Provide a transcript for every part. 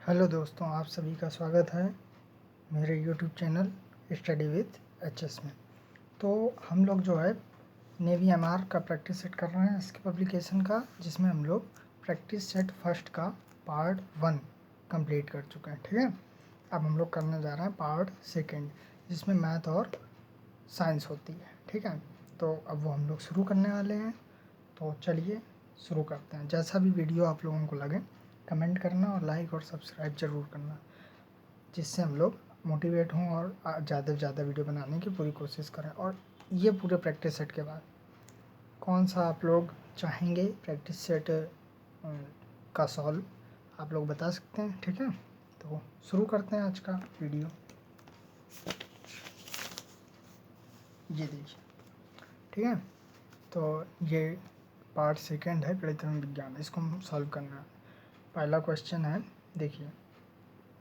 Hello दोस्तों, आप सभी का स्वागत है मेरे YouTube channel study with HS में। तो हम लोग जो है नेवी एमआर का प्रैक्टिस सेट कर रहे हैं, इसके पब्लिकेशन का, जिसमें हम लोग प्रैक्टिस सेट फर्स्ट का पार्ट 1 कंप्लीट कर चुके हैं। ठीक है, अब हम लोग करने जा रहे हैं पार्ट सेकंड, जिसमें मैथ और साइंस होती है। ठीक है, तो अब वो हम लोग शुरू करने वाले हैं। तो चलिए शुरू करते हैं। जैसा भी वीडियो आप लोगों को लगे कमेंट करना और लाइक और सब्सक्राइब ज़रूर करना, जिससे हम लोग मोटिवेट हों और ज़्यादा से ज़्यादा वीडियो बनाने की पूरी कोशिश करें। और ये पूरे प्रैक्टिस सेट के बाद कौन सा आप लोग चाहेंगे प्रैक्टिस सेट का सॉल्व, आप लोग बता सकते हैं। ठीक है, तो शुरू करते हैं आज का वीडियो। ये देखिए, ठीक है, तो ये पार्ट सेकंड है गणित एवं विज्ञान, इसको हम सॉल्व करना है। पहला क्वेश्चन है, देखिए,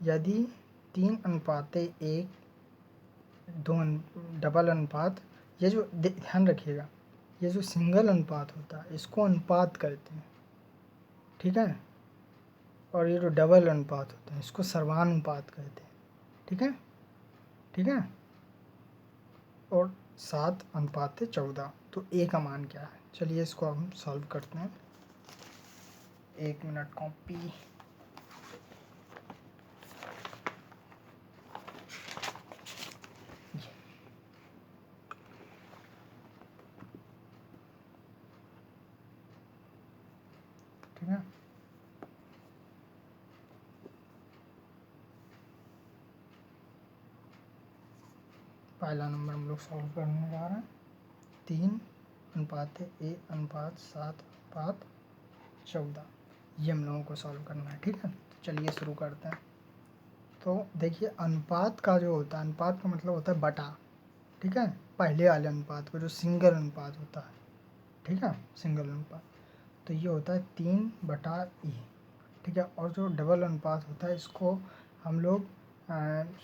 यदि 3:1 डबल अनुपात, ये जो ध्यान रखिएगा, ये जो सिंगल अनुपात होता है इसको अनुपात कहते हैं। ठीक है, और ये जो डबल अनुपात होते हैं इसको सर्वानुपात कहते हैं। ठीक है, ठीक है, और 7:14, तो ए का मान क्या है? चलिए इसको हम सॉल्व करते हैं। 1 मिनट कॉपी। ठीक है, पहला नंबर हम लोग सॉल्व करने जा रहे हैं। 3:7:7:14, ये हम लोगों को सॉल्व करना है। ठीक है, तो चलिए शुरू करते हैं। तो देखिए, अनुपात का जो होता है, अनुपात का मतलब होता है बटा। ठीक है, पहले वाले अनुपात को, जो सिंगल अनुपात होता है। ठीक है, सिंगल अनुपात, तो ये होता है 3/e। ठीक है, और जो डबल अनुपात होता है इसको हम लोग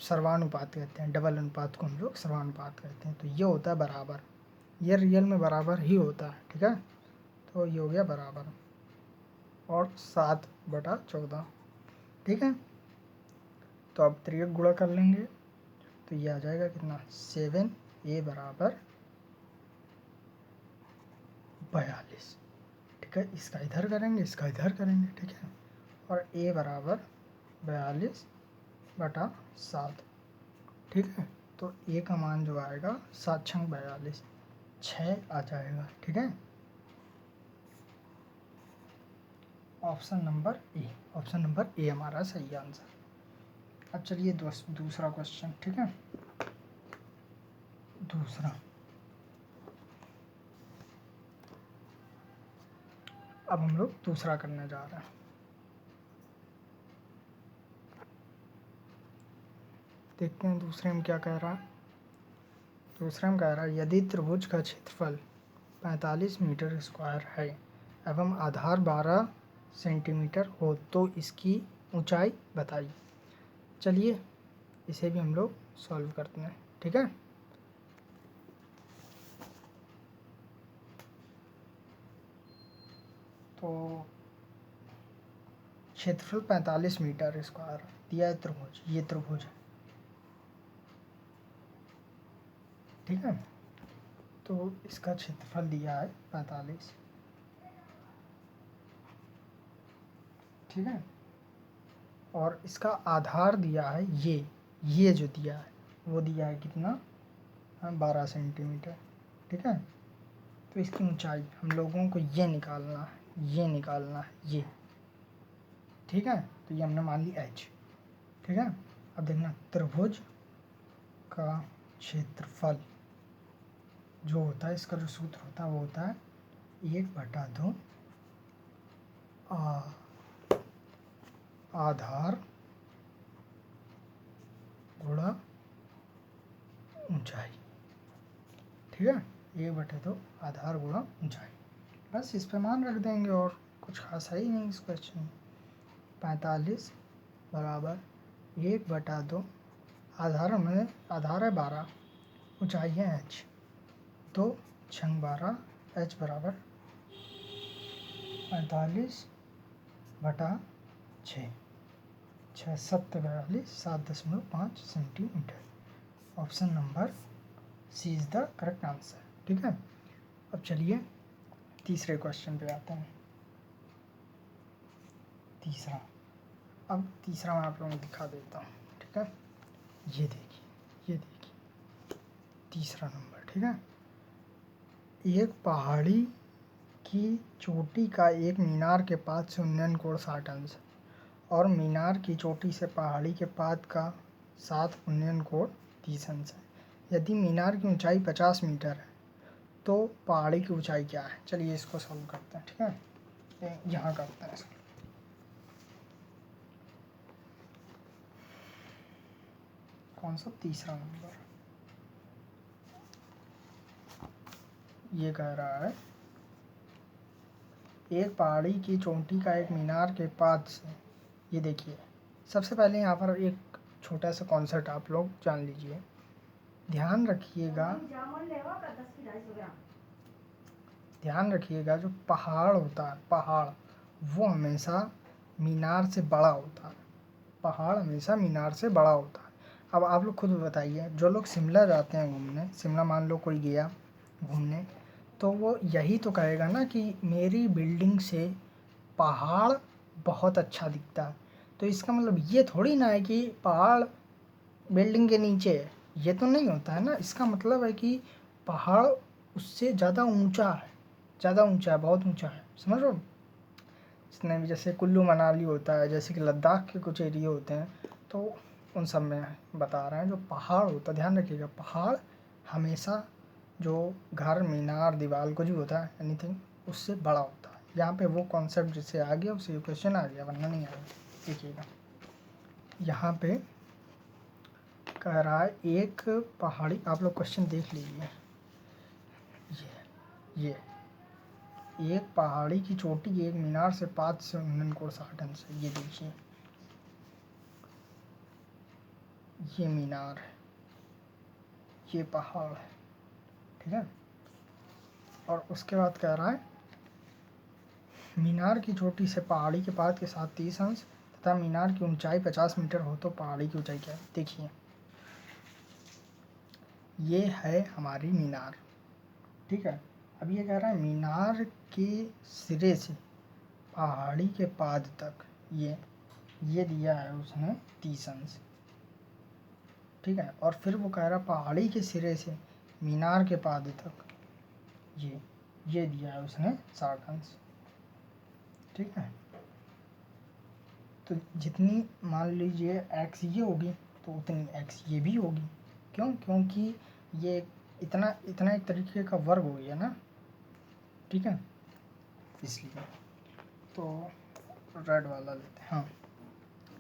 सर्वानुपात कहते हैं। डबल अनुपात को हम लोग सर्वानुपात कहते हैं। तो ये होता है बराबर, ये रियल में बराबर ही होता है। ठीक है, तो ये हो गया बराबर, और 7/14। ठीक है, तो अब त्रियक गुणा कर लेंगे, तो ये आ जाएगा कितना, 7a बराबर 42। ठीक है, इसका इधर करेंगे, इसका इधर करेंगे। ठीक है, और a बराबर 42/7। ठीक है, तो a का मान जो आएगा 7×42, 6 आ जाएगा। ठीक है, option number A, option number A हमारा सही आंसर। अब चलिए दूसरा क्वेश्चन। ठीक है, दूसरा, अब हम लोग दूसरा करने जा रहे हैं। देखते हैं दूसरे में क्या कह रहा है। दूसरे में कह रहा है, यदि त्रिभुज का क्षेत्रफल 45 मीटर स्क्वायर है एवं आधार 12 सेंटीमीटर हो तो इसकी ऊंचाई बताइए। चलिए इसे भी हम लोग सॉल्व करते हैं। ठीक है, तो क्षेत्रफल 45 मीटर स्क्वायर दिया है त्रिभुज, ये त्रिभुज है। ठीक है, तो इसका क्षेत्रफल दिया है 45। ठीक है, और इसका आधार दिया है, ये जो दिया है वो दिया है कितना, 12 सेंटीमीटर। ठीक है, तो इसकी ऊंचाई हम लोगों को ये निकालना है, ये निकालना है, ये। ठीक है, तो ये हमने मान ली h। ठीक है, अब देखना, त्रिभुज का क्षेत्रफल जो होता है, इसका जो सूत्र होता है वो होता है 1/2 आधार गुणा ऊंचाई। ठीक है, 1/2 आधार गुणा ऊंचाई, बस इस पे मान रख देंगे और कुछ खास है ही नहीं इस क्वेश्चन में। 45 बराबर 1/2, आधार में आधार है 12, ऊंचाई है h, 2×12, h बराबर 45/6। 7.5 centimeter. Option number C is the correct answer. ठीक है, अब चलिए तीसरे क्वेश्चन पे आते हैं। तीसरा मैं आप लोगों को दिखा देता हूँ। ठीक है, ये देखिए तीसरा नंबर। ठीक है, एक पहाड़ी की चोटी का एक मीनार के पाद से उन्नयन कोण 60 अंश और मीनार की चोटी से पहाड़ी के पाद का साथ उन्नयन कोण 30 अंश है। यदि मीनार की ऊंचाई 50 मीटर है तो पहाड़ी की ऊंचाई क्या है? चलिए इसको सॉल्व करते हैं। ठीक है, यहाँ करते हैं इसको। कौन सा? तीसरा नंबर। ये कह रहा है एक पहाड़ी की चोटी का एक मीनार के पाद से, ये देखिए सबसे पहले यहाँ पर एक छोटा सा कॉन्सेप्ट आप लोग जान लीजिए, ध्यान रखिएगा जो पहाड़ होता है, पहाड़ वो हमेशा मीनार से बड़ा होता है। पहाड़ हमेशा मीनार से बड़ा होता है। अब आप लोग खुद बताइए, जो लोग शिमला जाते हैं घूमने, शिमला मान लो कोई गया घूमने, तो वो यही तो कहेगा ना कि मेरी बिल्डिंग से पहाड़ बहुत अच्छा दिखता है। तो इसका मतलब ये थोड़ी ना है कि पहाड़ बिल्डिंग के नीचे है, ये तो नहीं होता है ना। इसका मतलब है कि पहाड़ उससे ज़्यादा ऊंचा है, बहुत ऊंचा है। समझ लो, जितने भी जैसे कुल्लू मनाली होता है, जैसे कि लद्दाख के कुछ एरिया होते हैं, तो उन सब में बता रहे हैं जो पहाड़ होता है, ध्यान रखिएगा पहाड़ हमेशा जो घर, मीनार, दीवार कुछ भी होता है एनीथिंग, उससे बड़ा होता है। यहाँ पे वो कॉन्सेप्ट जिससे आ गया उससे क्वेश्चन आ गया, वरना नहीं आया। देखिएगा यहाँ पे कह रहा है एक पहाड़ी, आप लोग क्वेश्चन देख लीजिए, ये एक पहाड़ी की चोटी एक मीनार से 5 से उन्नयन कोण 60 अंश है। ये देखिए ये मीनार है, ये पहाड़ है। ठीक है, और उसके बाद कह रहा है मीनार की चोटी से पहाड़ी के पाद के साथ 30 अंश तथा मीनार की ऊंचाई 50 मीटर हो तो पहाड़ी की ऊंचाई क्या है? देखिए ये है हमारी मीनार। ठीक है, अब ये कह रहा है मीनार के सिरे से पहाड़ी के पाद तक ये दिया है उसने 30 अंश। ठीक है, और फिर वो कह रहा है पहाड़ी के सिरे से मीनार के पाद तक ये दिया है उसने 60 अंश। ठीक है, तो जितनी मान लीजिए x ये होगी तो उतनी x ये भी होगी। क्यों? क्योंकि ये इतना एक तरीके का वर्ग हो गया ना। ठीक है, इसलिए तो रेड वाला लेते हैं। हाँ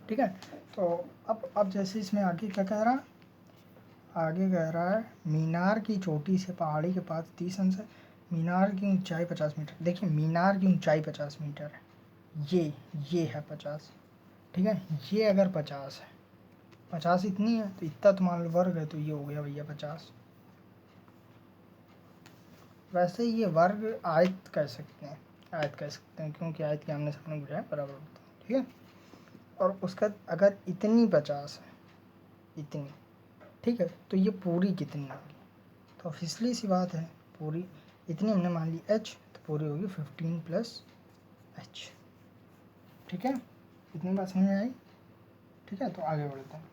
ठीक है, तो अब जैसे इसमें आगे क्या कह रहा है, आगे कह रहा है मीनार की चोटी से पहाड़ी के पास 30 अंश है, मीनार की ऊंचाई 50 मीटर। देखिए मीनार की ऊंचाई 50 मीटर है, ये है 50। ठीक है, ये अगर 50 है, 50 इतनी है तो इतना तो मान लो वर्ग है, तो ये हो गया भैया 50। वैसे ये वर्ग आयत कह सकते हैं, क्योंकि आयत के आमने सामने बुझाए बराबर होता है। ठीक है, और उसका अगर इतनी 50 है, इतनी, ठीक है, तो ये पूरी कितनी होगी? तो ऑब्वियसली सी बात है, पूरी इतनी हमने मान ली h, तो पूरी होगी 15 प्लस h। ठीक है, इतनी बात समझ में आई? ठीक है, तो आगे बढ़ते हैं।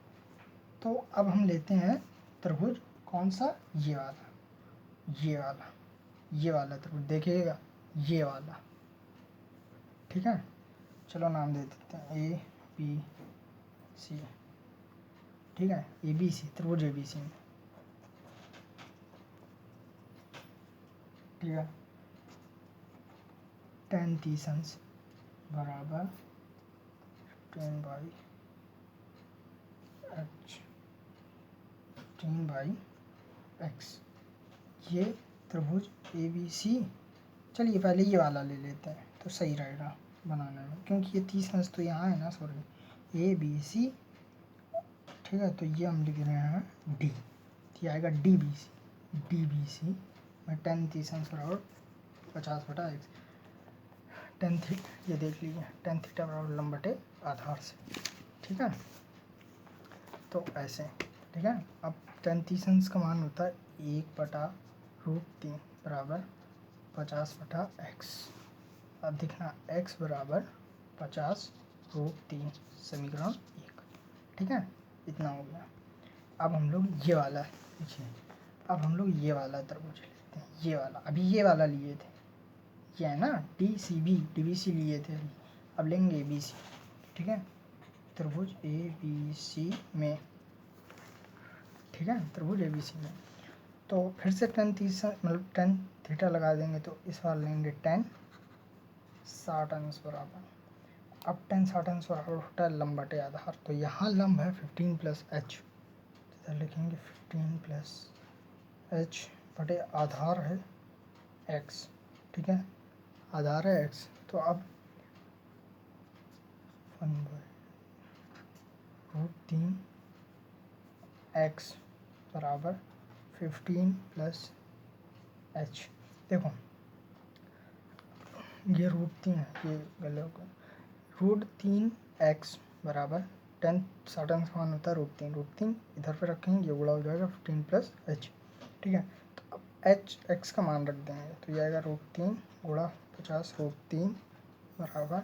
तो अब हम लेते हैं त्रिभुज, कौन सा? ये वाला त्रिभुज, देखिएगा ये वाला। ठीक है, चलो नाम दे देते हैं ABC। ठीक है, ABC, त्रिभुज ABC में। ठीक है, tan 30 अंश बराबर 10/h, 15/x। ये त्रिभुज ABC। चलिए पहले ये वाला ले लेते हैं तो सही रहेगा बनाने में, क्योंकि ये 30 अंश तो यहाँ है ना, सॉरी ABC। ठीक है, तो ये हम लिख रहे हैं D, ये आएगा DBC में tan 30 अंश बराबर 50/x। tan थीटा, ये देख लीजिए tan थीटा बराबर लंब बटे आधार से। ठीक है, तो ऐसे, ठीक है। अब टेन तीसंस का मान होता है 1/√3 बराबर 50/x। अब देखना x बराबर 50√3 समीकरण 1, ठीक है, इतना हो गया। अब हम लोग ये वाला देखिए, अब हम लोग ये वाला त्रिभुज लेते हैं, ये वाला, अभी ये वाला लिए थे, ये है ना DCB DBC लिए थे, अब लेंगे ABC, ठीक है, त्रिभुज ABC में, ठीक है, त्रिभुज ABC में। तो फिर से टेन मतलब थीटा लगा देंगे, तो इस बार लेंगे 10 60 अंश बराबर। अब 10 60 अंश बराबर होता है लंब बटे आधार, तो यहाँ लंब है 15 + h, इधर लिखेंगे 15 + h बटे आधार है x, ठीक है, आधार है x। तो अब 1/√3 x बराबर 15 + h। देखो ये √3 है, ये गलत होगा, √3 x बराबर 10 60 अंश मान होता है √3 इधर पे रखेंगे, ये गुणा हो जाएगा 15 + h, ठीक है। तो अब h x का मान रख देंगे, तो ये आएगा √3 गुणा 50 √3 बराबर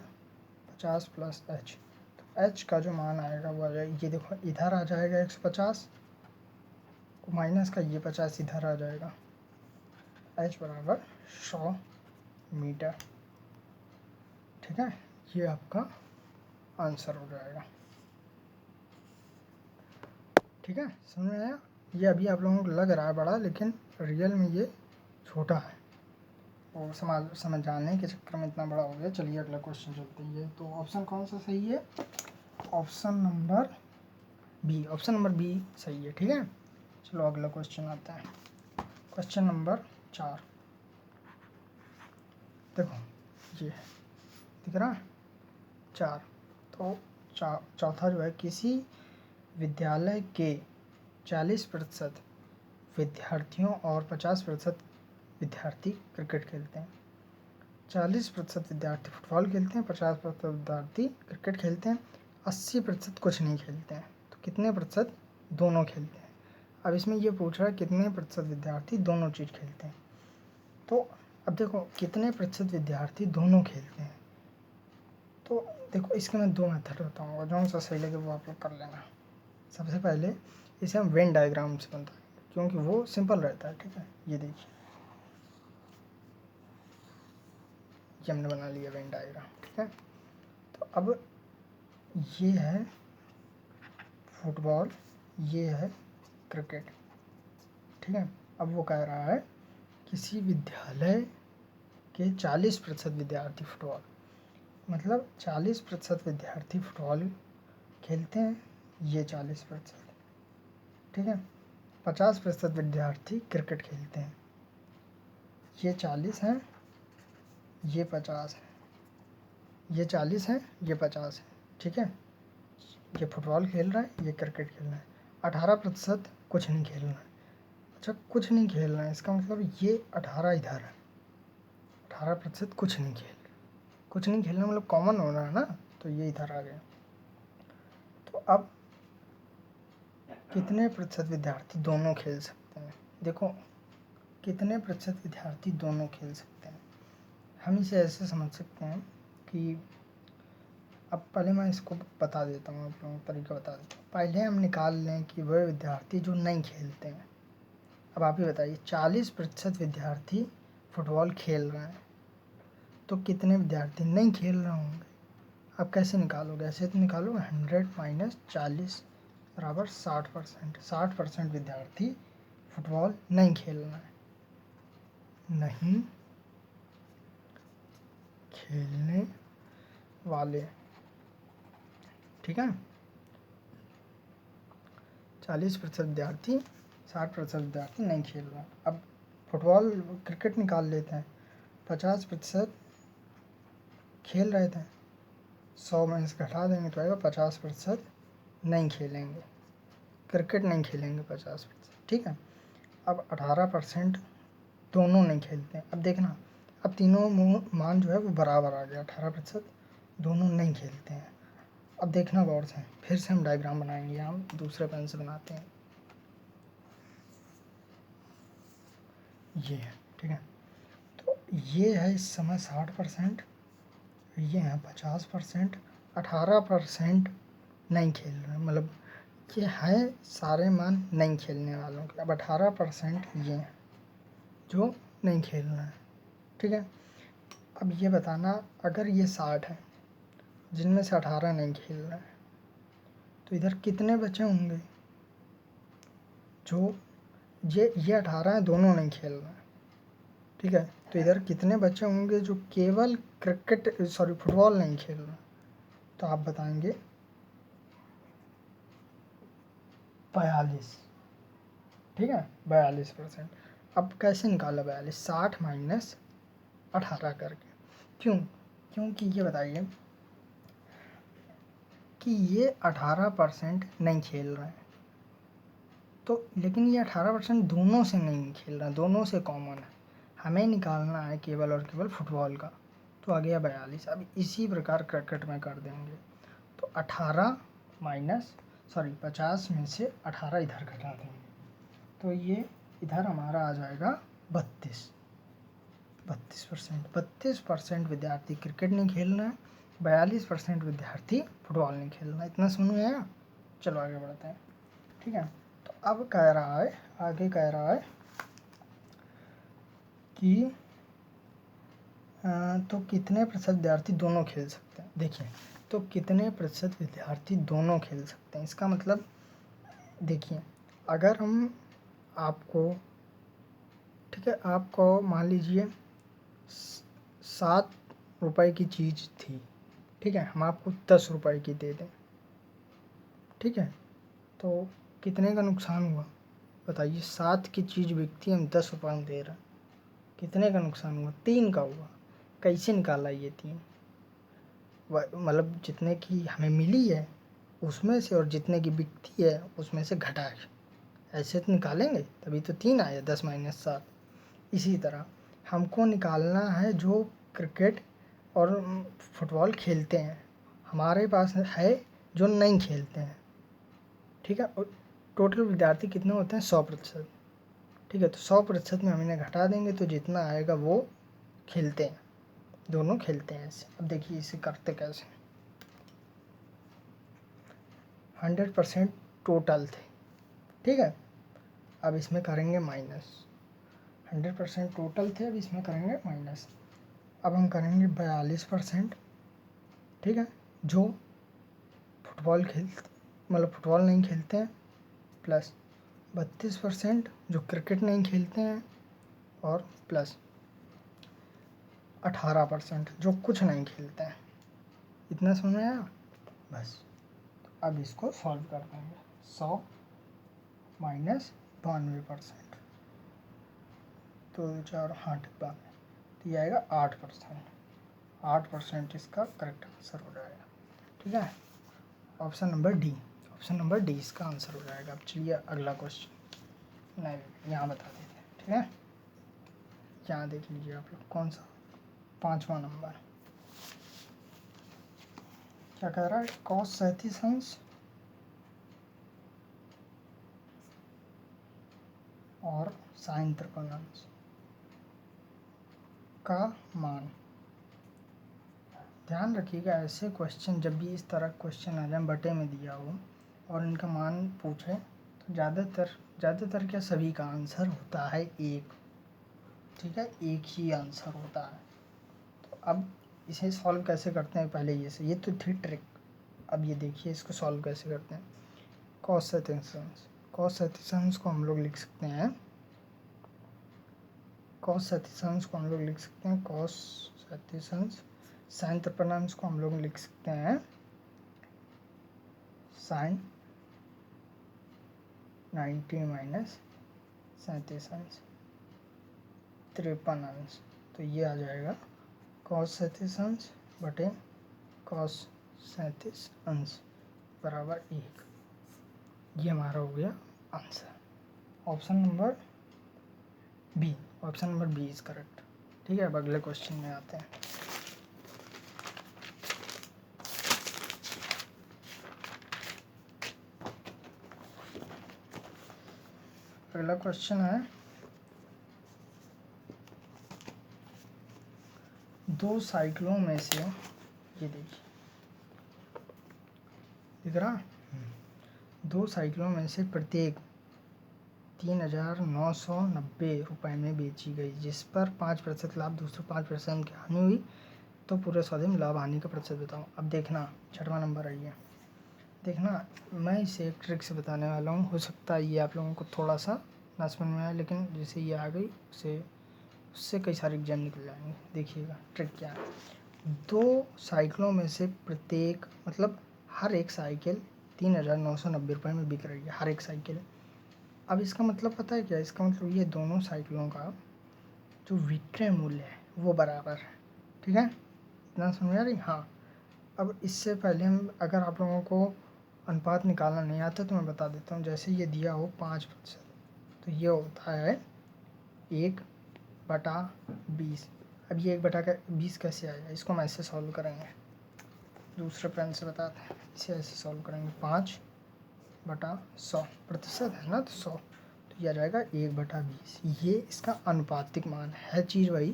50 + h। तो h का जो मान आएगा वो आ जाएगा, ये देखो इधर आ जाएगा 150 माइनस का, ये 50 इधर आ जाएगा, h बराबर 100 मीटर, ठीक है, ये आपका आंसर हो जाएगा, ठीक है, समझ में आया। ये अभी आप लोगों को लग रहा है बड़ा, लेकिन रियल में ये छोटा है, और समझाने के चक्कर में इतना बड़ा हो गया। चलिए अगला क्वेश्चन चलते हैं। तो ऑप्शन कौन सा सही है? Option number B, option number B सही है, ठीक है। चलो अगला क्वेश्चन आता है, क्वेश्चन नंबर 4। देखो ये दिख रहा है 4, तो चौथा जो है, किसी विद्यालय के 40% विद्यार्थियों और 50% विद्यार्थी क्रिकेट खेलते हैं, 40% विद्यार्थी फुटबॉल खेलते हैं, 50% विद्यार्थी क्रिकेट खेलते हैं, 80% कुछ नहीं खेलते हैं, तो कितने प्रतिशत दोनों खेलते हैं? अब इसमें ये पूछ रहा है कितने प्रतिशत विद्यार्थी दोनों चीज़ खेलते हैं। तो अब देखो कितने प्रतिशत विद्यार्थी दोनों खेलते हैं, तो देखो इसके मैं 2 मेथड बताऊँगा, जो सा सही लगे वो आप लोग कर लेना। सबसे पहले इसे हम वेन डायग्राम से बनता है, क्योंकि वो सिंपल रहता है, ठीक है। ये देखिए, ये हमने बना लिया वेन डायग्राम, ठीक है। तो अब ये है फुटबॉल, ये है क्रिकेट, ठीक है। अब वो कह रहा है किसी विद्यालय के 40% विद्यार्थी फुटबॉल, मतलब 40% विद्यार्थी फुटबॉल खेलते हैं, ये 40%, ठीक है। 50% विद्यार्थी क्रिकेट खेलते हैं, ये 40 हैं, ये 50 है, ये 40 है, ये 50 है, ठीक है। ये फुटबॉल खेल रहा है, ये क्रिकेट खेल रहा है। 18% कुछ नहीं खेल रहा है। अच्छा, कुछ नहीं खेल रहा है, इसका मतलब ये 18 इधर है, 18% कुछ नहीं खेल रहा, कुछ नहीं खेलना मतलब कॉमन हो रहा है ना, तो ये इधर आ गया। तो अब कितने प्रतिशत विद्यार्थी दोनों खेल सकते हैं? देखो कितने प्रतिशत विद्यार्थी दोनों खेल सकते हैं, हम इसे ऐसे समझ सकते हैं कि, अब पहले मैं इसको बता देता हूँ, आप लोगों को तरीका बता देता हूँ। पहले हम निकाल लें कि वह विद्यार्थी जो नहीं खेलते हैं। अब आप ही बताइए, 40% विद्यार्थी फुटबॉल खेल रहे हैं, तो कितने विद्यार्थी नहीं खेल रहे होंगे? अब कैसे निकालोगे? ऐसे तो निकालोगे 100 - 40 बराबर 60%। 60% विद्यार्थी फुटबॉल नहीं खेल रहे हैं, नहीं खेलने वाले, ठीक है। 40% विद्यार्थी, 60% विद्यार्थी नहीं खेल रहा। अब फुटबॉल क्रिकेट निकाल लेते हैं, 50% खेल रहे थे, 100 में से घटा देंगे तो आएगा 50% नहीं खेलेंगे, क्रिकेट नहीं खेलेंगे 50%, ठीक है। अब 18% दोनों नहीं खेलते हैं। अब देखना, अब तीनों मान जो है वो बराबर आ गया, 18% दोनों नहीं खेलते हैं। अब देखना गौर से, फिर से हम डायग्राम बनाएंगे, हम दूसरे पेन से बनाते हैं। ये है, ठीक है। तो ये है इस समय 60%, ये है 50%, 18% नहीं खेल रहे, मतलब ये है सारे मान नहीं खेलने वालों के। अब 18% ये हैं जो नहीं खेल रहे हैं, ठीक है। अब ये बताना, अगर ये 60 है जिनमें से 18 नहीं खेल रहे हैं, तो इधर कितने बचे होंगे जो ये 18 है, दोनों नहीं खेल रहे हैं, ठीक है। तो इधर कितने बचे होंगे जो केवल फुटबॉल नहीं खेल रहे? तो आप बताएंगे 42, ठीक है, 42%। अब कैसे निकाला 42? 60 माइनस 18 करके। क्योंकि ये बताइए कि ये 18% नहीं खेल रहे हैं, तो लेकिन ये 18% दोनों से नहीं खेल रहे हैं, दोनों से कॉमन है। हमें निकालना है केवल और केवल फुटबॉल का, तो आ गया 42। अब इसी प्रकार क्रिकेट में कर देंगे, तो 50 में से 18 इधर घटा देंगे, तो ये इधर हमारा आ जाएगा 32%। विद्यार्थी क्रिकेट नहीं खेल रहे हैं, 42% विद्यार्थी फुटबॉल नहीं खेल रहे हैं। इतना समझ में आया? चलो आगे बढ़ते हैं, ठीक है। तो अब कह रहा है, आगे कह रहा है कि तो कितने प्रतिशत विद्यार्थी दोनों खेल सकते हैं। देखिए, तो कितने प्रतिशत विद्यार्थी दोनों खेल सकते हैं, इसका मतलब देखिए, अगर हम आपको, ठीक है, आपको मान लीजिए 7 रुपए की चीज़ थी, ठीक है, हम आपको 10 रुपए की दे दें, ठीक है, तो कितने का नुकसान हुआ बताइए? 7 की चीज़ बिकती है, हम 10 रुपये में दे रहे हैं, कितने का नुकसान हुआ? 3 का हुआ। कैसे निकाला ये 3? मतलब जितने की हमें मिली है उसमें से, और जितने की बिकती है उसमें से घटा के, ऐसे तो निकालेंगे, तभी तो 3 आया, 10 माइनस 7। इसी तरह हमको निकालना है जो क्रिकेट और फुटबॉल खेलते हैं, हमारे पास है जो नहीं खेलते हैं, ठीक है। और टोटल विद्यार्थी कितने होते हैं? 100%, ठीक है। तो 100% में हम इन्हें घटा देंगे, तो जितना आएगा वो खेलते हैं, दोनों खेलते हैं ऐसे। अब देखिए इसे करते कैसे। 100% टोटल थे, ठीक है, अब इसमें करेंगे माइनस। 100% टोटल थे, अब इसमें करेंगे माइनस। अब हम करेंगे 42%, ठीक है, जो फुटबॉल मतलब फुटबॉल नहीं खेलते हैं, प्लस 32% जो क्रिकेट नहीं खेलते हैं, और प्लस 18% जो कुछ नहीं खेलते हैं। इतना समझ में आया? बस, अब इसको सॉल्व कर देंगे। 100 माइनस 92%, तो 4 8 92, तो ये आएगा 8%। 8% इसका करेक्ट आंसर हो जाएगा, ठीक है। ऑप्शन नंबर डी इसका आंसर हो जाएगा। अब चलिए अगला क्वेश्चन, नहीं यहाँ बता देते हैं, ठीक है। यहाँ देख लीजिए आप लोग, कौन सा? 5वां नंबर। क्या कह रहा है? कॉस 37 अंश और साइन 53 अंश का मान। ध्यान रखिएगा, ऐसे क्वेश्चन जब भी इस तरह क्वेश्चन आ जाए, बटे में दिया हो और इनका मान पूछे, तो ज़्यादातर क्या सभी का आंसर होता है एक, ठीक है, एक ही आंसर होता है। तो अब इसे सॉल्व कैसे करते हैं? पहले ये तो थी ट्रिक। अब ये देखिए इसको सॉल्व कैसे करते हैं। कॉस 37 अंश को हम लोग लिख सकते हैं, कॉस 37 अंश। साइन 53 अंश को हम लोग लिख सकते हैं साइन 90 माइनस 37 अंश 53 अंश। तो ये आ जाएगा कॉस 37 अंश बटे कॉस 37 अंश बराबर 1। ये हमारा हो गया answer. Option number B is correct, ठीक है। अब अगले क्वेश्चन में आते हैं। अगला क्वेश्चन है, दो साइकिलों में से, ये देखिए दिख रहा, दो साइकिलों में से प्रत्येक 3,990 रुपये में बेची गई, जिस पर 5% लाभ, दूसरे 5% की हानि हुई, तो पूरे सौदे में लाभ हानि का प्रतिशत बताओ। अब देखना 6वां नंबर है ये, देखना मैं इसे एक ट्रिक से बताने वाला हूँ। हो सकता है ये आप लोगों को थोड़ा सा ना समझ में आए, लेकिन जैसे ये आ गई उससे कई सारे एग्जाम निकल जाएंगे। देखिएगा ट्रिक क्या है। दो साइकिलों में से प्रत्येक, मतलब हर एक साइकिल 3,990 रुपये में बिक रही है, हर एक साइकिल। अब इसका मतलब पता है क्या, इसका मतलब ये दोनों साइकिलों का जो विक्रय मूल्य है वो बराबर है। ठीक है, इतना समझ आ रही। हाँ, अब इससे पहले हम, अगर आप लोगों को अनुपात निकालना नहीं आता तो मैं बता देता हूँ। जैसे ये दिया हो 5%, तो ये होता है 1/20। अब ये 1/20 कैसे आएगा, इसको हम ऐसे सॉल्व करेंगे, दूसरे पेन से बताते हैं। इसे ऐसे सॉल्व करेंगे, 5/100 प्रतिशत है ना, तो 100, तो ये आ जाएगा 1/20। ये इसका अनुपातिक मान है, चीज़ वही,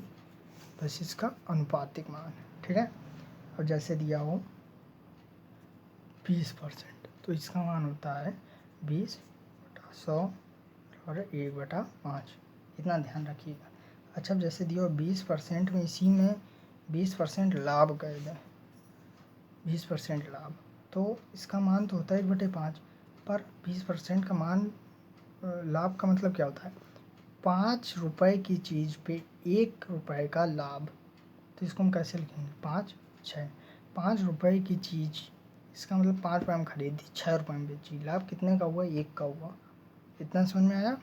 बस इसका अनुपातिक मान है। ठीक है, और जैसे दिया हो 20%, तो इसका मान होता है 20/100 और 1/5, इतना ध्यान रखिएगा। अच्छा, अब जैसे दिया हो 20% में, इसी में 20% लाभ कर दें, 20% लाभ, तो इसका मान तो होता है 1/5, पर 20% का मान, लाभ का मतलब क्या होता है, 5 रुपये की चीज़ पे 1 रुपये का लाभ। तो इसको हम कैसे लिखेंगे, 5 रुपये की चीज़, इसका मतलब 5 रुपये में खरीदी, 6 रुपये में बेची, लाभ कितने का हुआ, 1 का हुआ। इतना समझ में आया।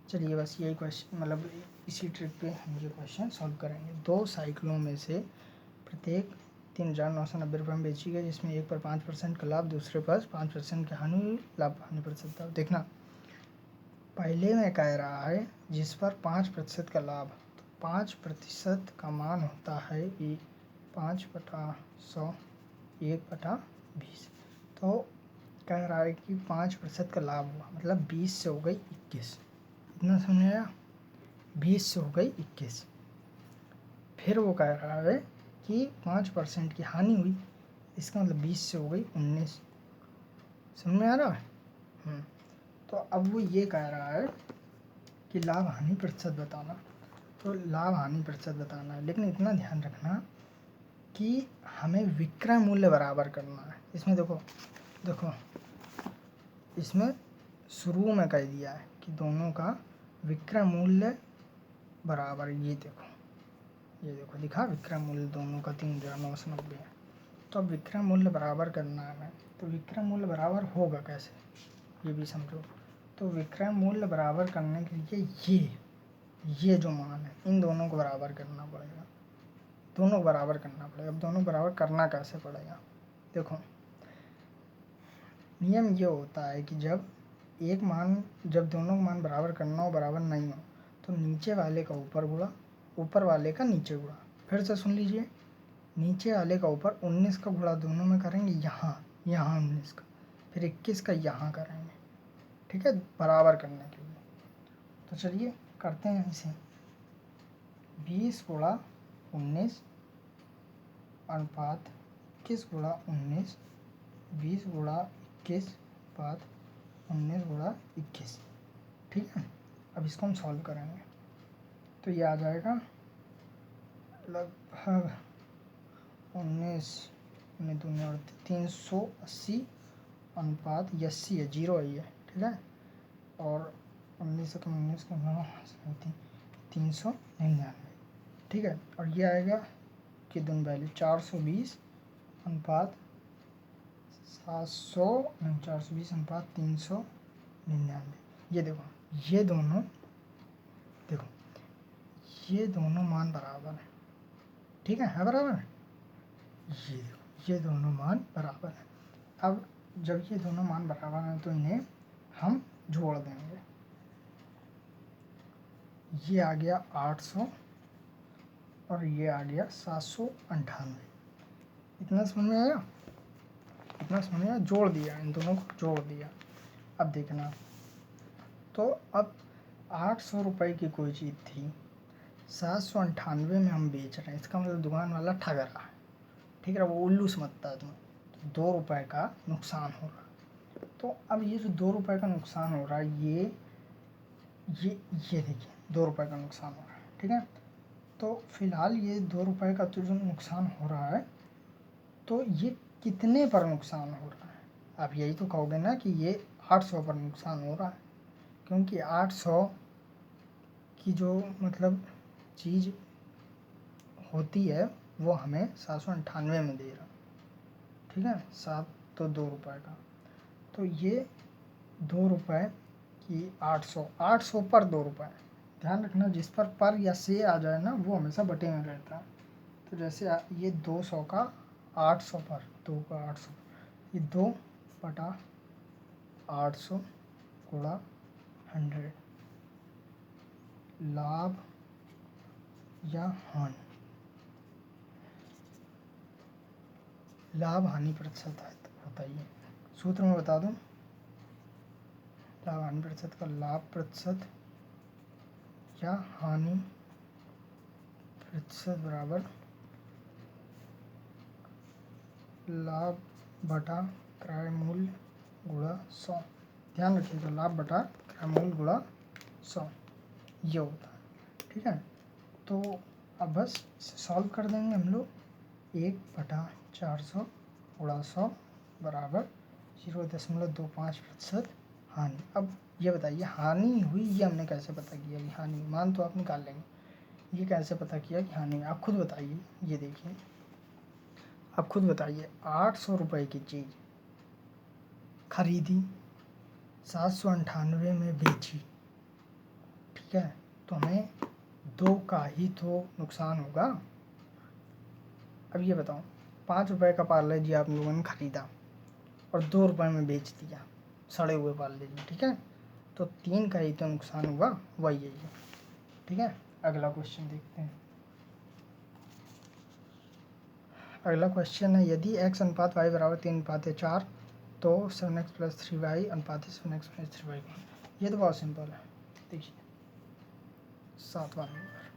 चलिए बस यही क्वेश्चन, मतलब इसी ट्रिक पे हम ये क्वेश्चन सॉल्व करेंगे। दो साइकिलों में से प्रत्येक 3,990 रुपये में बेची गई, जिसमें एक पर 5% का लाभ, दूसरे पर 5% की हानि, लाभ हानि प्रतिशत। देखना, पहले में कह रहा है जिस पर 5% का लाभ, तो 5% का मान होता है 5/100, 1/20। तो कह रहा है कि 5% का लाभ हुआ, मतलब 20 से हो गई 21। इतना समझ आया, 20 से हो गई 21। फिर वो कह रहा है कि 5% की हानि हुई, इसका मतलब 20 से हो गई 19। समझ में आ रहा है। तो अब वो ये कह रहा है कि लाभ हानि प्रतिशत बताना, तो लाभ हानि प्रतिशत बताना है, लेकिन इतना ध्यान रखना कि हमें विक्रय मूल्य बराबर करना है। इसमें देखो इसमें शुरू में कह दिया है कि दोनों का विक्रय मूल्य बराबर, ये देखो दिखा, विक्रय मूल्य दोनों का 3,990 है। तो अब विक्रय मूल्य बराबर करना है हमें, तो विक्रय मूल्य बराबर होगा कैसे, ये भी समझो। तो विक्रय मूल्य बराबर करने के लिए ये जो मान है, इन दोनों को बराबर करना पड़ेगा, दोनों को बराबर करना पड़ेगा। अब दोनों बराबर करना कैसे पड़ेगा, देखो नियम ये होता है कि जब दोनों का मान बराबर करना हो, बराबर नहीं हो, तो नीचे वाले का ऊपर गुणा, ऊपर वाले का नीचे गुणा। फिर से सुन लीजिए, नीचे वाले का ऊपर, 19 का गुणा दोनों में करेंगे, यहाँ 19 का, फिर 21 का यहाँ करेंगे। ठीक है, बराबर करने के लिए। तो चलिए करते हैं इसे, 20 × 19 अनुपात 21 × 19, 20 × 21 अनुपात 19 × 21। ठीक है, अब इसको हम सॉल्व करेंगे, तो ये आ जाएगा लगभग 19 दूनी और 380 अनुपात 80 है, 0 है ये। ठीक है, और 19 से 19 का 399। ठीक है, और ये आएगा कि दोनों वैल्यू 420 अनुपात 700, 420 अनुपात 399। ये देखो, ये दोनों मान बराबर है। ठीक है बराबर। ये देखो, ये दोनों मान बराबर है। अब जब ये दोनों मान बराबर हैं तो इन्हें हम जोड़ देंगे। ये आ गया 800 और ये आ गया 798। इतना समझ में आया, जोड़ दिया, इन दोनों को जोड़ दिया। अब देखना, तो अब 800 रुपये की कोई चीज़ थी, 798 में हम बेच रहे हैं, इसका मतलब दुकान वाला ठग रहा है। ठीक है, वो उल्लू समझता है तुम्हें। तो 2 रुपये का नुकसान हो रहा है। तो अब ये जो 2 रुपये का नुकसान हो रहा है, ये देखिए 2 रुपये का नुकसान हो रहा है। ठीक है, तो फिलहाल ये 2 रुपये का तो जो नुकसान हो रहा है, तो ये कितने पर नुकसान हो रहा है? आप यही तो कहोगे ना कि ये 800 पर नुकसान हो रहा है, क्योंकि 800 की जो मतलब चीज़ होती है वो हमें 798 में दे रहा। ठीक है, 7 तो 2 रुपये का, तो ये 2 रुपये की 800 पर 2 रुपये। ध्यान रखना, जिस पर या से आ जाए ना वो हमेशा बटे में रहता है। तो जैसे ये 200 का 800 पर, 2 का 800, ये 2 बटा 800 गुणा 100, लाभ या हानि, लाभ हानि प्रतिशत होता ही है। सूत्र में बता दूं, लाभ हानि प्रतिशत का लाभ प्रतिशत या हानि प्रतिशत बराबर लाभ बटा क्रय मूल्य गुणा 100। ध्यान रखिएगा, लाभ बटा क्रय मूल्य गुणा 100 ये होता है। ठीक है, तो अब बस सॉल्व कर देंगे हम लोग। 1/400 गुणा 100 बराबर 0.25% हानि। अब ये बताइए हानि हुई, ये हमने कैसे पता किया कि हानि? मान तो आप निकाल लेंगे, ये कैसे पता किया कि हानि? आप खुद बताइए। ये देखिए, आप खुद बताइए, 800 रुपये की चीज़ खरीदी, 798 में बेची। ठीक है, तो हमें 2 का ही तो नुकसान होगा। अब ये बताओ, 5 रुपये का पार्ले जी आप लोगों ने खरीदा और 2 रुपये में बेच दिया सड़े हुए पार्ले जी। ठीक है, तो 3 का ही तो नुकसान हुआ, वही है ये। ठीक है, अगला क्वेश्चन देखते हैं। अगला क्वेश्चन है, यदि x अनुपात y बराबर 3:4 तो 7x + 3y अनुपात 7x - 3y। ये तो बहुत सिंपल है। देखिए 7वां नंबर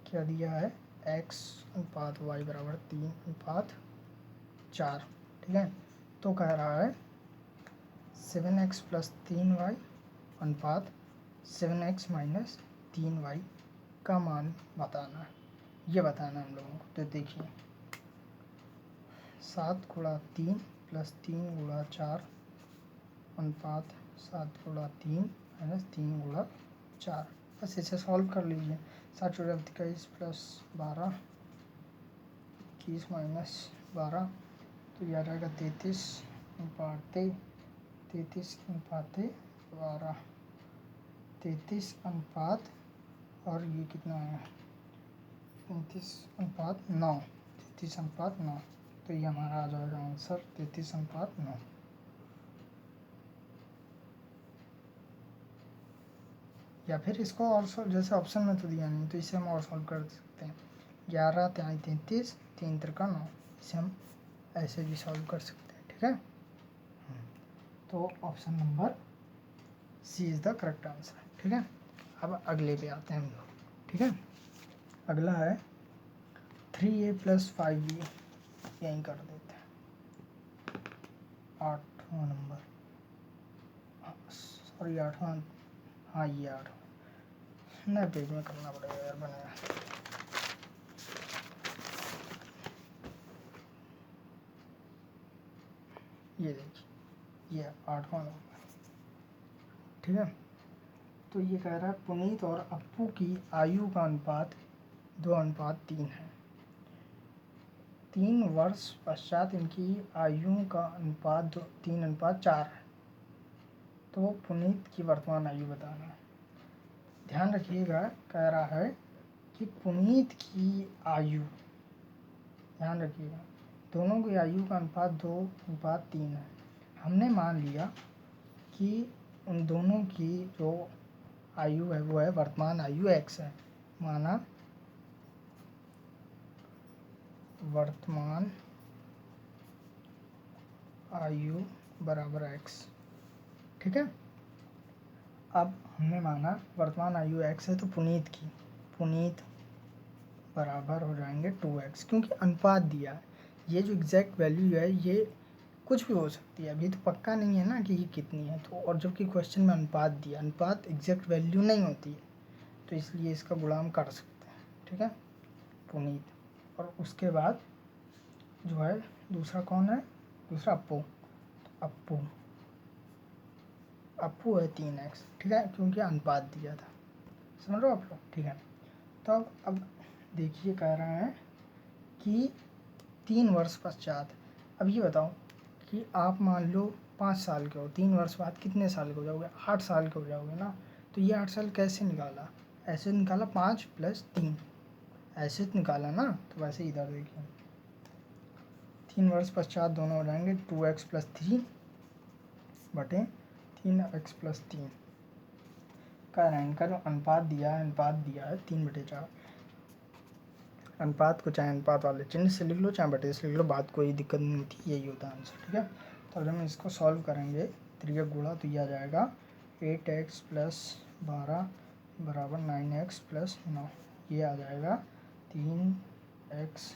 क्या दिया है, x अनुपात y बराबर 3:4। ठीक है, तो कह रहा है 7x + 3y अनुपात 7x - 3y का मान बताना है। ये बताना है हम लोगों को। तो देखिए 7 × 3 + 3 × 4 अनुपात 7 × 3 - 3 × 4। बस इसे सॉल्व कर लीजिए। 7 × 21 + 12 21 - 12, तो ये आ जाएगा 33 अनुपात 12, 33 अनुपात, और ये कितना है 33 अनुपात 9, 33 अनुपात 9। तो ये हमारा आ जाएगा आंसर 33 अनुपात 9। या फिर इसको और जैसे ऑप्शन में तो दिया नहीं, तो इसे हम और सॉल्व कर सकते हैं। 11 × 33, 3 × 9, इसे हम ऐसे भी सॉल्व कर सकते हैं। ठीक है, तो option number C is the correct answer. ठीक है, अब अगले पे आते हैं हम लोग। ठीक है, अगला है 3a + 5b, यहीं कर देते हैं। 8वां नंबर, सॉरी 8वां, हाँ ये 8वां, नए पेज में करना पड़ेगा यार, बनेगा। ये देखिए, ये 8वां नंबर। ठीक है, तो ये कह रहा है पुनीत और अप्पू की आयु का अनुपात 2:3 है। 3 वर्ष पश्चात इनकी आयु का अनुपात 3:4 है। तो पुनीत की वर्तमान आयु बताना है। ध्यान रखिएगा, कह रहा है कि पुनीत की आयु, ध्यान रखिएगा, दोनों की आयु का अनुपात 2:3 है। हमने मान लिया कि उन दोनों की जो आयु है वो है वर्तमान आयु x है। माना वर्तमान आयु बराबर x। ठीक है, अब हमने माना वर्तमान आयु x है, तो पुनीत बराबर हो जाएंगे 2x, क्योंकि अनुपात दिया है। ये जो एग्जैक्ट वैल्यू है ये कुछ भी हो सकती है, अभी तो पक्का नहीं है ना कि ये कितनी है। तो और जबकि क्वेश्चन में अनुपात दिया, अनुपात एग्जैक्ट वैल्यू नहीं होती है, तो इसलिए इसका गुणाम कर सकते हैं। ठीक है, पुनीत। और उसके बाद जो है दूसरा कौन है, दूसरा अप्पू। तो अप्पू है 3x। ठीक है, क्योंकि अनुपात दिया था, समझ लो आप लोग। ठीक है, तो अब देखिए कह रहे हैं कि 3 वर्ष पश्चात। अब ये बताओ कि आप मान लो 5 साल के हो, 3 वर्ष बाद कितने साल के हो जाओगे, 8 साल के हो जाओगे ना। तो ये 8 साल कैसे निकाला, ऐसे निकाला 5 + 3, ऐसे तो निकाला ना। तो वैसे इधर देखिए 3 वर्ष पश्चात दोनों हो जाएंगे 2x + 3 बटे 3x + 3 का इनका जो अनुपात दिया है 3/4। अनुपात को चाहे अनुपात वाले चिन्ह से लिख लो, चाहे बटे से लिख लो, बात कोई दिक्कत नहीं होती, यही होता है आंसर। ठीक है, तो जब हम इसको सॉल्व करेंगे त्रियक गुणा, तो यह आ जाएगा 8x + 12 बराबर 9x + 9। ये आ जाएगा 3x,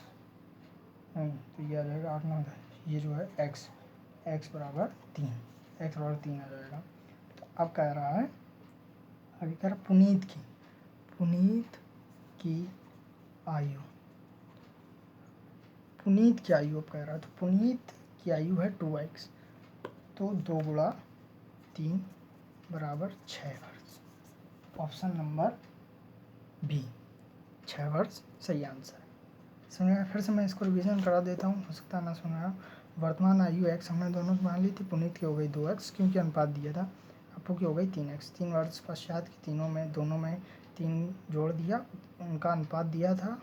नहीं तो ये आ जाएगा 8 9, ये जो है x बराबर 3, x बराबर 3 आ जाएगा। तो अब कह रहा है, अभी कह रहा पुनीत की आयु, पुनीत की आयु अब कह रहा है। तो पुनीत की आयु है 2x, तो 2 × 3 बराबर 6 वर्ष। ऑप्शन नंबर बी 6 वर्ष सही आंसर है। सुनिए फिर से मैं इसको रिवीजन करा देता हूँ, हो सकता है ना सुना। वर्तमान आयु x हमने दोनों की मान ली थी, पुनीत की हो गई 2x क्योंकि अनुपात दिया था, अप्पू की हो गई 3x। 3 वर्ष पश्चात की दोनों में 3 जोड़ दिया, उनका अनुपात दिया था।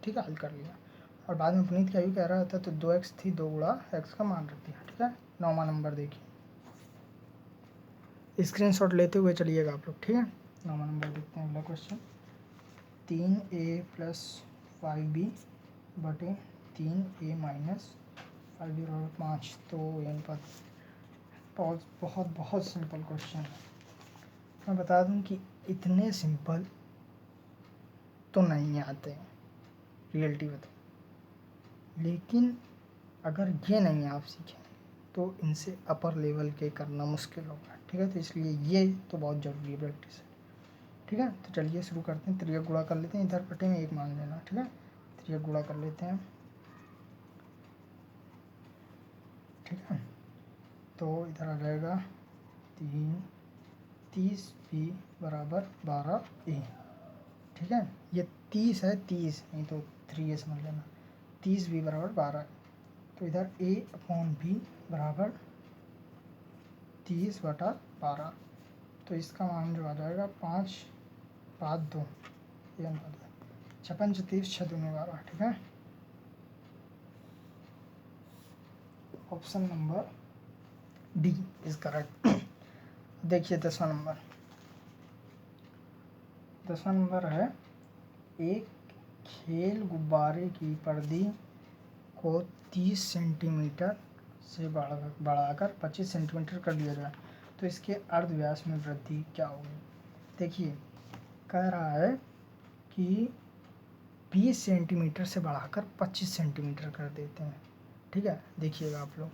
ठीक है, हल कर लिया। और बाद में पुनीत की आयु कह रहा था, तो 2x थी, 2 × x का मान रख दिया। ठीक है, 9वां नंबर देखिए, स्क्रीनशॉट लेते हुए चलिएगा आप लोग। ठीक है, 9वां नंबर देखते हैं अगला क्वेश्चन। 3a + 5b बटे 3a - 5b बराबर 5। तो अनुपात बहुत सिंपल क्वेश्चन है। मैं बता दूं कि इतने सिंपल तो नहीं आते हैं, रियलिटी बताओ। लेकिन अगर ये नहीं आप सीखें तो इनसे अपर लेवल के करना मुश्किल होगा। ठीक है, तो इसलिए ये तो बहुत ज़रूरी है प्रैक्टिस है। ठीक है, तो चलिए शुरू करते हैं। त्रियक गुणा कर लेते हैं, इधर पटे में 1 मान लेना। ठीक है, त्रियक गुणा कर लेते हैं। ठीक है, तो इधर आ जाएगा 30b बराबर 12a। ठीक है, ये 30 है, 30 नहीं तो 3a समझ लेना। 30b बराबर 12, तो इधर a/b बराबर 30/12। तो इसका मान जो आ जाएगा 5 5 2, ये 56 36 6 दूनी 12। ठीक है, option number D is correct. देखिए 10वां नंबर है, एक खेल गुब्बारे की परिधि को 30 सेंटीमीटर से बढ़ाकर 25 सेंटीमीटर कर दिया जाए, तो इसके अर्धव्यास में वृद्धि क्या होगी। देखिए कह रहा है कि 20 सेंटीमीटर से बढ़ाकर 25 सेंटीमीटर कर देते हैं। ठीक है, देखिएगा आप लोग,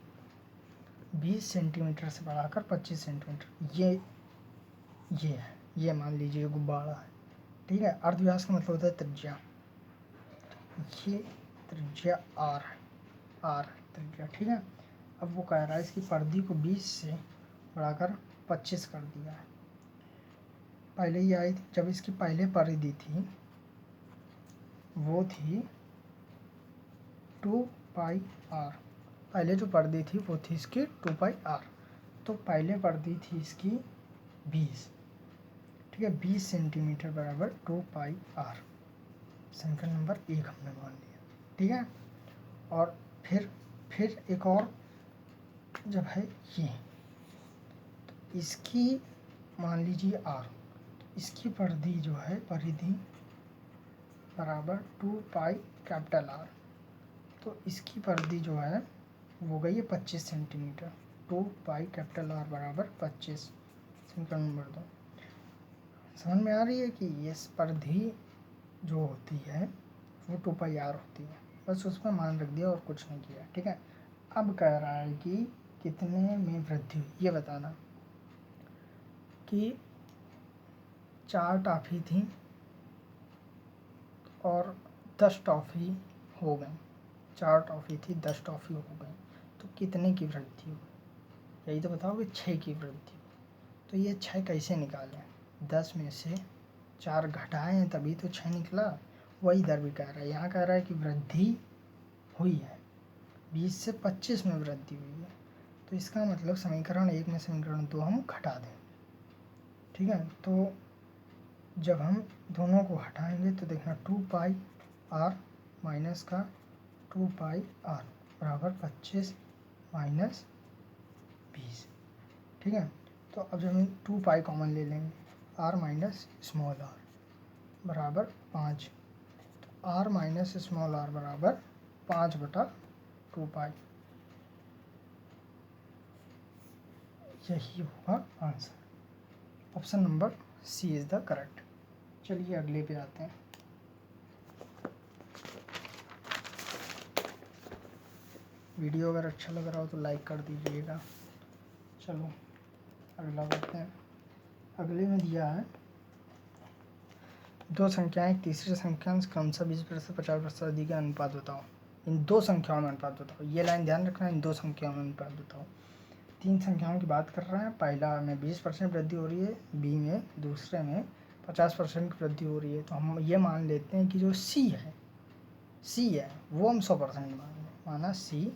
20 सेंटीमीटर से बढ़ाकर 25 सेंटीमीटर, ये है, ये मान लीजिए गुब्बारा है। ठीक है, अर्धव्यास का मतलब होता है त्रिज्या, ये त्रिज्या r है, r त्रिज्या। ठीक है, अब वो कह रहा है इसकी परिधि को 20 से बढ़ाकर 25 कर दिया है। पहले ये आई थी, जब इसकी पहले परिधि थी वो थी 2πr, पहले जो परिधि थी वो थी इसकी 2πr। तो पहले परिधि थी इसकी 20। ठीक है, 20 सेंटीमीटर बराबर 2πr, समीकरण नंबर 1 हमने मान लिया। ठीक है, और फिर एक और जब है ये, तो इसकी मान लीजिए r, तो इसकी परिधि जो है परिधि बराबर 2πR, तो इसकी परिधि जो है वो गई है 25 सेंटीमीटर। 2πR बराबर 25, समीकरण नंबर 2। समझ में आ रही है कि ये स्पर्धी जो होती है वो 2πr होती है, बस उसमें मान रख दिया और कुछ नहीं किया। ठीक है, अब कह रहा है कि कितने में वृद्धि हुई, ये बताना। कि 4 टॉफ़ी थी और 10 टॉफ़ी हो गई। 4 टॉफ़ी थी, 10 टॉफ़ी हो गई, तो कितने की वृद्धि हुई? यही तो बताओ कि 6 की वृद्धि हुई। तो ये 6 कैसे निकालें? 10 में से 4 घटाए हैं तभी तो 6 निकला। वही इधर भी कह रहा है, यहाँ कह रहा है कि वृद्धि हुई है, 20 से 25 में वृद्धि हुई है। तो इसका मतलब समीकरण 1 में समीकरण 2 हम घटा दें। ठीक है, तो जब हम दोनों को हटाएंगे तो देखना 2πr माइनस का 2πr बराबर 25 माइनस 20। ठीक है, तो अब जब हम 2π कॉमन ले लेंगे, r माइनस स्मॉल r बराबर 5, तो r माइनस स्मॉल r बराबर 5/2π। यही होगा answer. Option number C is the correct. चलिए अगले पे आते हैं। वीडियो अगर अच्छा लग रहा हो तो लाइक कर दीजिएगा। चलो अगला बढ़ते हैं। अगले में दिया है 2 संख्याएं एक तीसरी संख्या से क्रमशः 20% 50% अधिक का अनुपात बताओ। इन 2 संख्याओं में अनुपात बताओ। ये लाइन ध्यान रखना, इन 2 संख्याओं में अनुपात बताओ। 3 संख्याओं की बात कर रहे हैं। पहला में 20% वृद्धि हो रही है, बी में, दूसरे में 50% की वृद्धि हो रही है। तो हम ये मान लेते हैं कि जो सी है वो हम 100% मान लें। माना सी,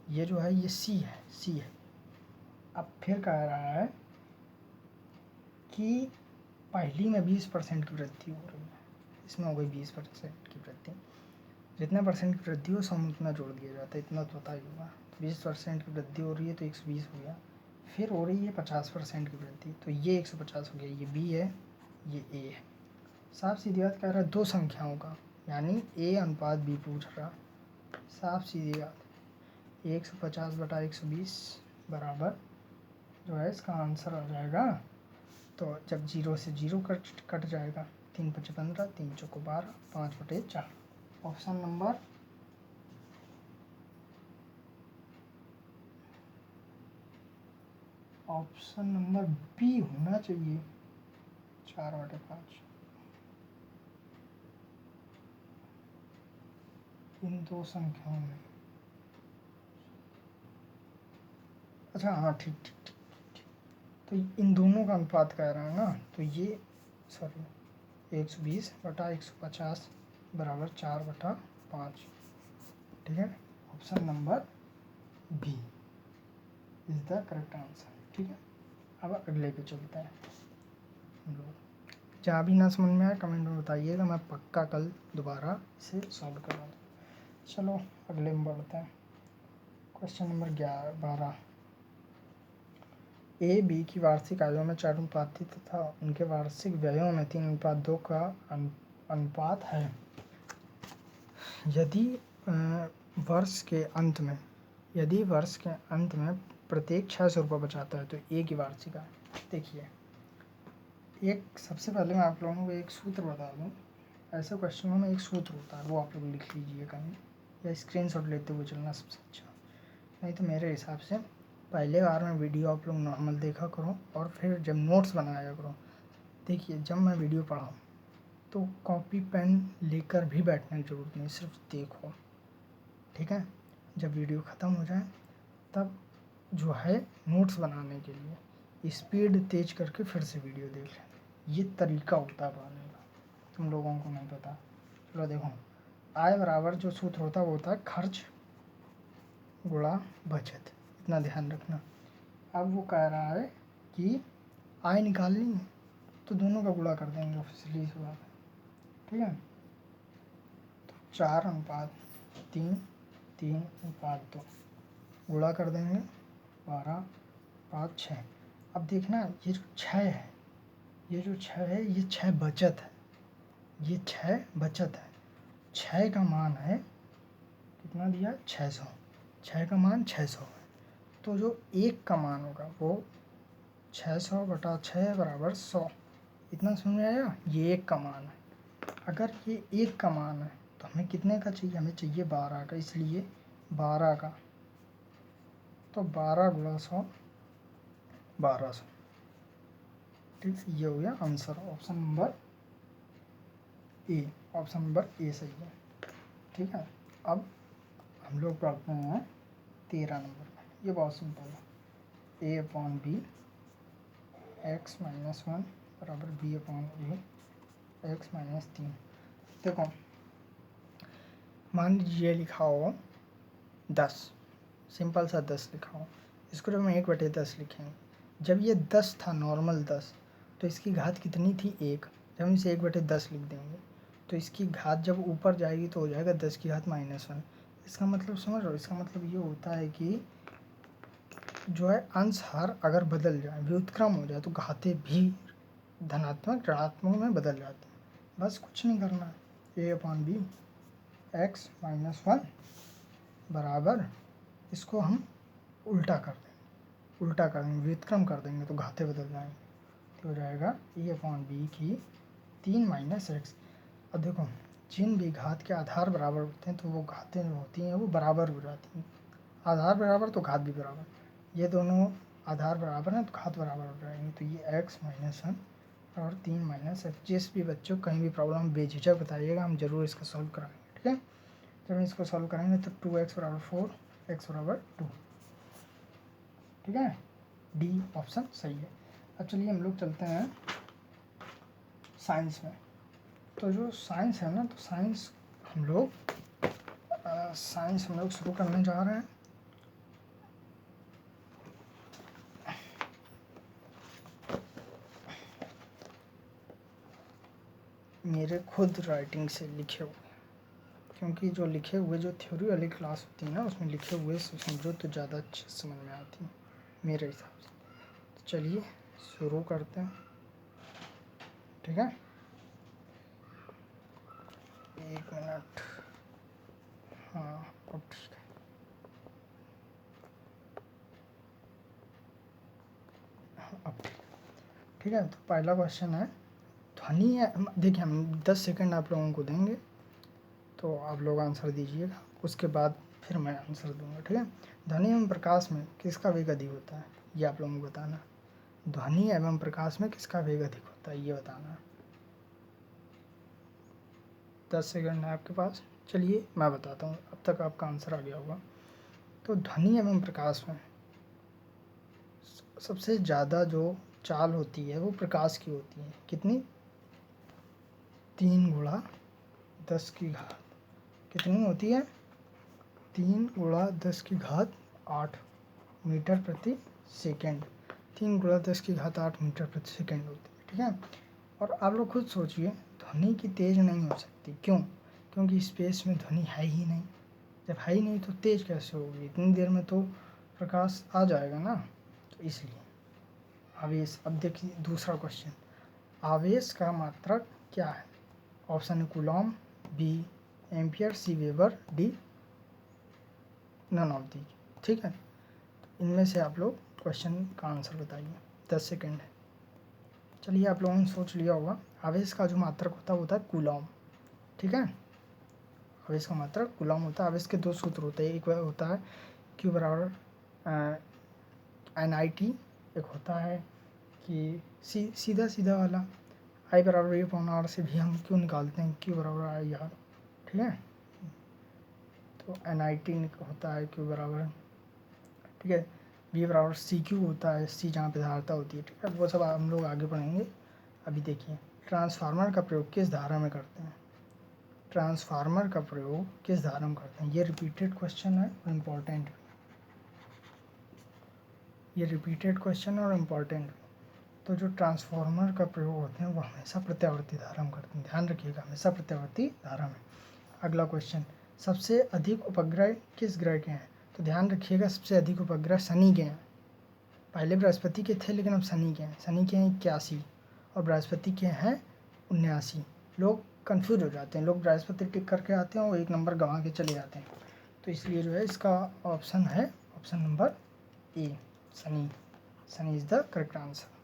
ये जो है ये सी है। अब फिर कह रहा है कि पहली में 20% की वृद्धि हो रही है, इसमें हो गई 20% की वृद्धि। जितना परसेंट की वृद्धि हो सम उतना जोड़ दिया जाता है, इतना तो पता ही होगा। 20% की वृद्धि हो रही है तो 120 हो गया। फिर हो रही है 50% की वृद्धि, तो ये 150 हो गया। ये बी है, ये ए है। साफ सीधी बात कह रहा है 2 संख्याओं का, यानी ए अनुपात बी पूछ रहा। साफ सीधी बात, 150/120 बराबर जो है इसका आंसर आ जाएगा। तो जब 0 से 0 कट जाएगा, 3 × 5 = 15, 3 × 4 = 12, 5/4। ऑप्शन नंबर बी होना चाहिए, 4/5। इन 2 संख्याओं में, अच्छा हाँ ठीक। तो इन दोनों का अनुपात कह रहा है ना, तो ये 120/150 बराबर 4/5। ठीक है, option number B is the correct answer. ठीक है, अब अगले पे चलते हैं हम लोग। जहाँ भी ना समझ में आए कमेंट में बताइएगा, मैं पक्का कल दोबारा इसे सॉल्व करूँगा। चलो अगले में बढ़ते हैं। Question number 12। ए बी की वार्षिक आयों में 4 अनुपात थी तथा उनके वार्षिक व्ययों में 3:2 का अनुपात है। यदि वर्ष के अंत में प्रत्येक 600 रुपये बचाता है तो ए की वार्षिक आय। देखिए, एक सबसे पहले मैं आप लोगों को एक सूत्र बता दूं। ऐसे क्वेश्चनों में एक सूत्र होता है, वो आप लोग लिख लीजिए कहीं या स्क्रीनशॉट लेते हुए चलना सबसे अच्छा। नहीं तो मेरे हिसाब से पहले बार में वीडियो आप लोग नॉर्मल देखा करो और फिर जब नोट्स बनाया करो। देखिए, जब मैं वीडियो पढ़ाऊँ तो कॉपी पेन लेकर भी बैठने की ज़रूरत नहीं, सिर्फ देखो। ठीक है, जब वीडियो ख़त्म हो जाए तब जो है नोट्स बनाने के लिए स्पीड तेज करके फिर से वीडियो देख लें। ये तरीका होता है पढ़ाने का, तुम लोगों को नहीं पता। चलो देखो, आय बराबर जो सूत्र होता है वो होता है खर्च गुणा बचत, इतना ध्यान रखना। अब वो कह रहा है कि आय निकालनी है तो दोनों का गुणा कर देंगे ऑफिशियली इस बात। ठीक है, तो 4:3, 3:2 गुणा कर देंगे 12, 5, 6। अब देखना, ये जो 6 है, ये 6 बचत है, ये 6 बचत है। 6 का मान है कितना दिया, 600। 6 का मान 600 है, तो जो 1 का मान होगा वो 600/6 बराबर 100। इतना समझ में आया। ये 1 का मान है, अगर ये 1 का मान है तो हमें कितने का चाहिए, हमें चाहिए 12 का, इसलिए 12 का, तो 12 गुणा 100 1200। ठीक, ये हो गया answer, option number A, option number A सही है। ठीक है, अब हम लोग पढ़ते हैं 13 नंबर में। ये बहुत सिंपल है, ए अपॉन बी एक्स माइनस 1 बराबर बी अपॉन ए एक्स माइनस 3। देखो मान लीजिए ये लिखा हो 10, सिंपल सा 10 लिखा हो, इसको जब हम 1/10 लिखेंगे, जब ये 10 था नॉर्मल 10, तो इसकी घात कितनी थी 1, जब हम इसे 1/10 लिख देंगे तो इसकी घात जब ऊपर जाएगी तो हो जाएगा 10 की घात -1। इसका मतलब समझ रहे हो, इसका मतलब ये होता है कि जो है अंश हर अगर बदल जाए, व्युत्क्रम हो जाए, तो घातें भी धनात्मक ऋणात्मक में बदल जाती हैं। बस कुछ नहीं करना है, ए अपॉन बी एक्स माइनस 1 बराबर, इसको हम उल्टा कर देंगे, उल्टा कर देंगे, व्युत्क्रम कर देंगे तो घातें बदल जाएंगे, तो हो जाएगा ए अपॉन बी की 3 माइनस एक्स। अब देखो जिन भी घात के आधार बराबर होते हैं तो वो घातें जो होती हैं वो बराबर हो जाती हैं, आधार बराबर तो घात भी बराबर, ये दोनों आधार बराबर हैं तो घात बराबर हो जाएंगे, तो ये एक्स माइनस 1 और 3 माइनस एक्स। जिस भी बच्चों को कहीं भी प्रॉब्लम बेझिझक बताइएगा, हम जरूर इसको सॉल्व कराएंगे। ठीक है, जब हम इसको सॉल्व करेंगे तो 2x बराबर 4 x बराबर 2। ठीक है, डी ऑप्शन सही है। अब चलिए हम लोग चलते हैं साइंस में। तो जो साइंस है ना, तो साइंस हम लोग शुरू करने जा रहे हैं। मेरे खुद राइटिंग से लिखे हुए, क्योंकि जो लिखे हुए जो थ्योरी वाली क्लास होती है ना, उसमें लिखे हुए समझो तो ज़्यादा अच्छे समझ में आती है मेरे हिसाब से। तो चलिए शुरू करते हैं। ठीक है, 1 मिनट। हाँ अब ठीक है। अब ठीक है, तो पहला क्वेश्चन है ध्वनि है। देखिए हम 10 सेकंड आप लोगों को देंगे, तो आप लोग आंसर दीजिएगा, उसके बाद फिर मैं आंसर दूंगा। ठीक है, ध्वनि एवं प्रकाश में किसका वेग अधिक होता है, ये आप लोगों को बताना। ध्वनि एवं प्रकाश में किसका वेग अधिक होता है, ये बताना। 10 सेकंड है आपके पास। चलिए मैं बताता हूँ, अब तक आपका आंसर आ गया होगा। तो ध्वनि एवं प्रकाश में सबसे ज़्यादा जो चाल होती है वो प्रकाश की होती है। कितनी, 3 गुणा 10 की घात कितनी होती है, 3 गुणा 10 की घात 8 मीटर प्रति सेकेंड। 3 गुणा 10 की घात 8 मीटर प्रति सेकेंड होती है। ठीक है, और आप लोग खुद सोचिए, ध्वनि की तेज नहीं हो सकती, क्यों, क्योंकि स्पेस में ध्वनि है ही नहीं। जब है ही नहीं तो तेज कैसे होगी, इतनी देर में तो प्रकाश आ जाएगा ना, तो इसलिए। आवेश, अब देखिए दूसरा क्वेश्चन, आवेश का मात्रक क्या है। ऑप्शन है coulomb, B ampere, C weber, D none of the. ठीक है, इनमें से आप लोग क्वेश्चन का आंसर बताइए। 10 सेकंड है। चलिए आप लोगों ने सोच लिया होगा, आवेश का जो मात्रक होता है वो होता है कूलॉम। ठीक है, आवेश का मात्रक कूलॉम होता है। आवेश के 2 सूत्र होते हैं, एक होता है Q बराबर NIT, एक होता है कि सीधा सीधा वाला I बराबर E/R से भी हम क्यों निकालते हैं, Q बराबर IR। ठीक है, तो NIT होता है Q बराबर, ठीक है, B बराबर CQ होता है, C जहाँ पे धारता होती है। ठीक है, वो सब हम लोग आगे पढ़ेंगे। अभी देखिए, ट्रांसफार्मर का प्रयोग किस धारा में करते हैं। ट्रांसफार्मर का प्रयोग किस धारा में करते हैं, ये रिपीटेड क्वेश्चन है और इम्पोर्टेंट, ये रिपीटेड क्वेश्चन और इम्पोर्टेंट। तो जो ट्रांसफार्मर का प्रयोग होते हैं वो हमेशा प्रत्यावर्ती धारा में करते हैं, ध्यान रखिएगा, हमेशा प्रत्यावर्ती धारा में। अगला क्वेश्चन, सबसे अधिक उपग्रह किस ग्रह के हैं। तो ध्यान रखिएगा, सबसे अधिक उपग्रह शनि के हैं। पहले बृहस्पति के थे लेकिन अब शनि के हैं। शनि के हैं 81 और बृहस्पति के हैं 79। लोग कंफ्यूज हो जाते हैं, लोग बृहस्पति टिक करके आते हैं और 1 नंबर गंवा के चले जाते हैं, तो इसलिए जो है इसका ऑप्शन है option number A, Shani. Shani is the correct answer.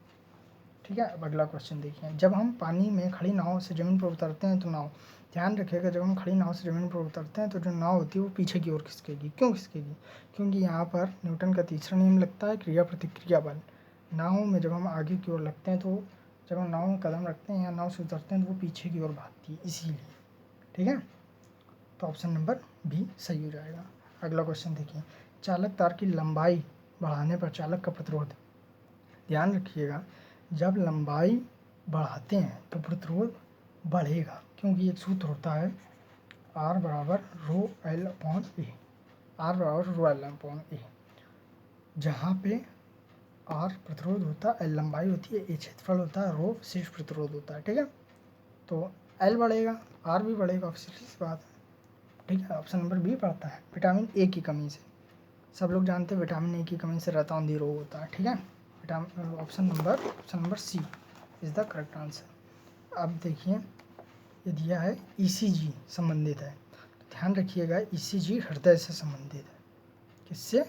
ठीक है। अब अगला क्वेश्चन देखिए, जब हम पानी में खड़ी नाव से ज़मीन पर उतरते हैं तो नाव, ध्यान रखिएगा, जब हम खड़ी नाव से ज़मीन पर उतरते हैं तो जो नाव होती है वो पीछे की ओर खिसकेगी। क्यों खिसकेगी? क्योंकि यहाँ पर न्यूटन का तीसरा नियम लगता है, क्रिया प्रतिक्रिया बल। नाव में जब हम आगे की ओर लगते हैं तो जब हम नाव में कदम रखते हैं या नाव से उतरते हैं तो वो पीछे की ओर भागती है, इसीलिए। ठीक है, तो ऑप्शन नंबर बी सही हो जाएगा। अगला क्वेश्चन देखिए, चालक तार की लंबाई बढ़ाने पर चालक का प्रतिरोध, ध्यान रखिएगा, जब लंबाई बढ़ाते हैं तो प्रतिरोध बढ़ेगा, क्योंकि एक सूत्र होता है R बराबर रो एल अपॉन ए, R बराबर रो एल अपॉन ए, जहाँ पे R प्रतिरोध होता है, L लंबाई होती है, ए क्षेत्रफल होता है, रो शीर्ष प्रतिरोध होता है। ठीक है, तो L बढ़ेगा, R भी बढ़ेगा, सीधी सी बात है। ठीक है, ऑप्शन नंबर बी पड़ता है। विटामिन ए की कमी से, सब लोग जानते हैं विटामिन ए की कमी से रतौंधी रोग होता है। ठीक है, option number C is the correct answer. अब देखिए, ये दिया है ईसीजी संबंधित है, तो ध्यान रखिएगा ईसीजी हृदय से संबंधित है। किससे?